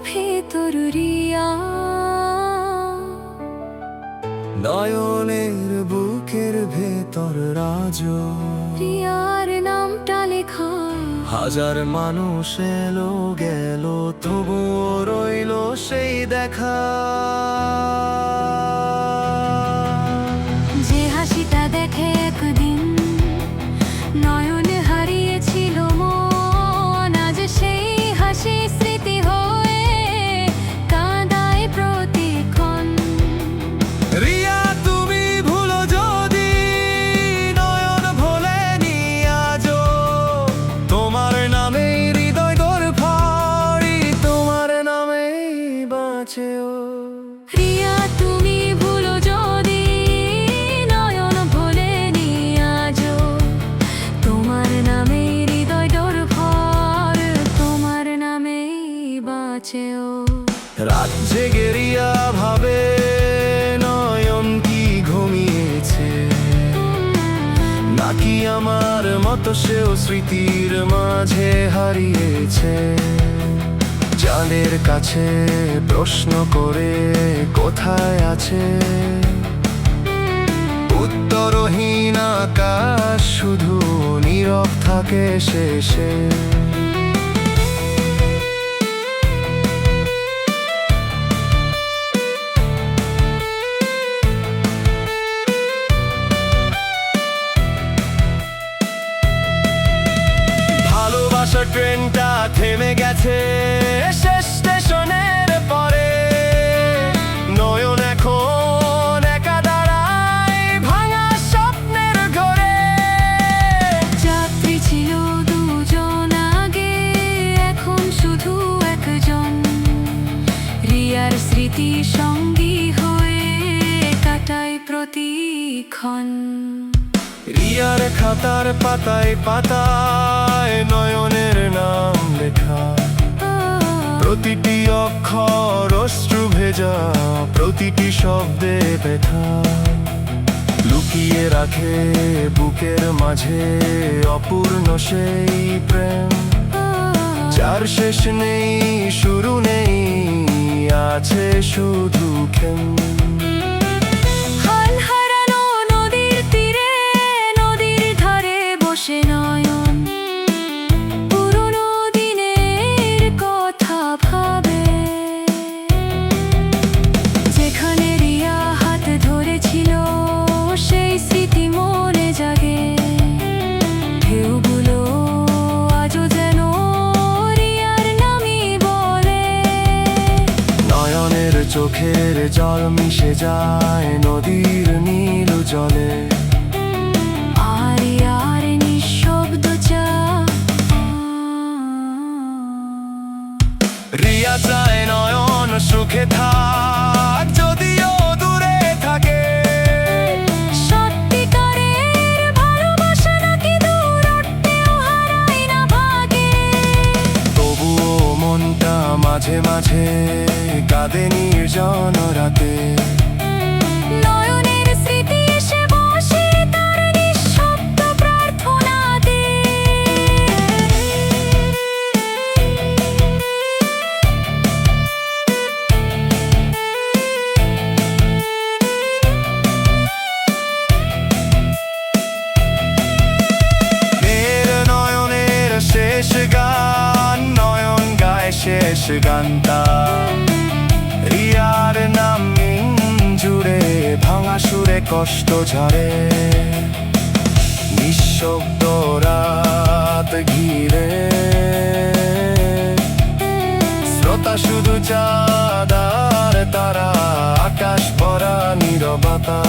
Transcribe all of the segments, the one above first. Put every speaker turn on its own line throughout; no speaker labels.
ভেতর রিয়া,
নয়নের বুকের ভেতর রাজ।
রিয়ার নামটা লেখা,
হাজার মানুষ এলো গেল তবুও রইল সেই দেখা।
যে হাসিটা দেখে একদিন নয়ন হারিয়েছিল মন, আজ সেই হাসি স্মৃতি হয়ে কাঁদায় প্রতিক্ষণ।
রিয়া তুমি ভুলো যদি নয়ন ভোলেনি আজও, তোমার নামে হৃদয় দোর ফাড়ি, তোমার নামে বাঁচেও।
রিয়া তুমি ভুলো যদি নয়ন ভোলেনি আজও, তোমার নামে হৃদয় ডোর ভর, তোমার নামে বাঁচেও।
রাত জেগে রিয়া ভাবে নয়ন কি ঘুমিয়েছে, নাকি আমার মতো সেও স্মৃতির মাঝে হারিয়েছে। চাঁদের কাছে প্রশ্ন করে কোথায় আছে, উত্তরহীন আকাশ শুধু নীরব থাকে শেষে। ভালোবাসার ট্রেনটা থেমে গেছে শেষ স্টেশনের পরে, নয়ন এখন একা দাঁড়ায় ভাঙা স্বপ্নের ঘরে।
যাত্রী ছিল দুজন আগে, এখন শুধু একজন, রিয়ার স্মৃতি সঙ্গী হয়ে কাটায় প্রতিক্ষণ।
রিয়ার খাতার পাতায় পাতায় নয়নের নাম লেখা, প্রতিটি অক্ষর অশ্রু ভেজা, প্রতিটি শব্দে ব্যথা। লুকিয়ে রাখে বুকের মাঝে অপূর্ণ সেই প্রেম, যার শেষ নেই শুরু নেই, আছে শুধু ক্ষেম।
হাল হারানো নদীর তীরে, নদীর ধারে বসে নয়ন পুরনো দিনের কথা ভাবে, যেখানে রিয়া হাত ধরেছিল সেই স্মৃতি মনে জাগে। ঢেউগুলো আজও যেন রিয়ার নামই বলে,
নয়নের চোখের জল মিশে যায় নদীর নীল জলে।
আর আর নিঃশব্দ চা,
রিয়া চায় নয়ন সুখে থাক যদিও দূরে থাকে,
সত্যিকারের ভালোবাসা নাকি দূরত্বেও হারায় না ভাগে।
তবুও মনটা মাঝে মাঝে কাঁদে নির্জন রাতে।
নয়নের স্মৃতি এসে বসে তার নিঃশব্দ প্রার্থনাতে।
মেয়ের নয়নের শেষ গান, নয়ন গায় শেষ গানটা। রিয়ার নাম জুড়ে ভাঙা সুরে কষ্ট ঝরে, নিঃশব্দ রাত ঘিরে শ্রোতা শুধু চাঁদ আর তারা, আকাশ ভরা নীরবতা।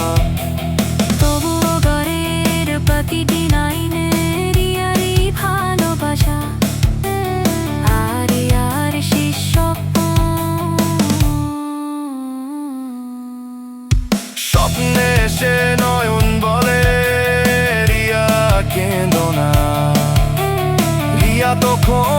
তবুও ঘরের প্রতিটি লাইনে রিয়ারই ভালোবাসা, আর আর শেষ স্বপ্ন।
স্বপ্নে সে নয়ন বলে রিয়া কেঁদো না, রিয়া তখন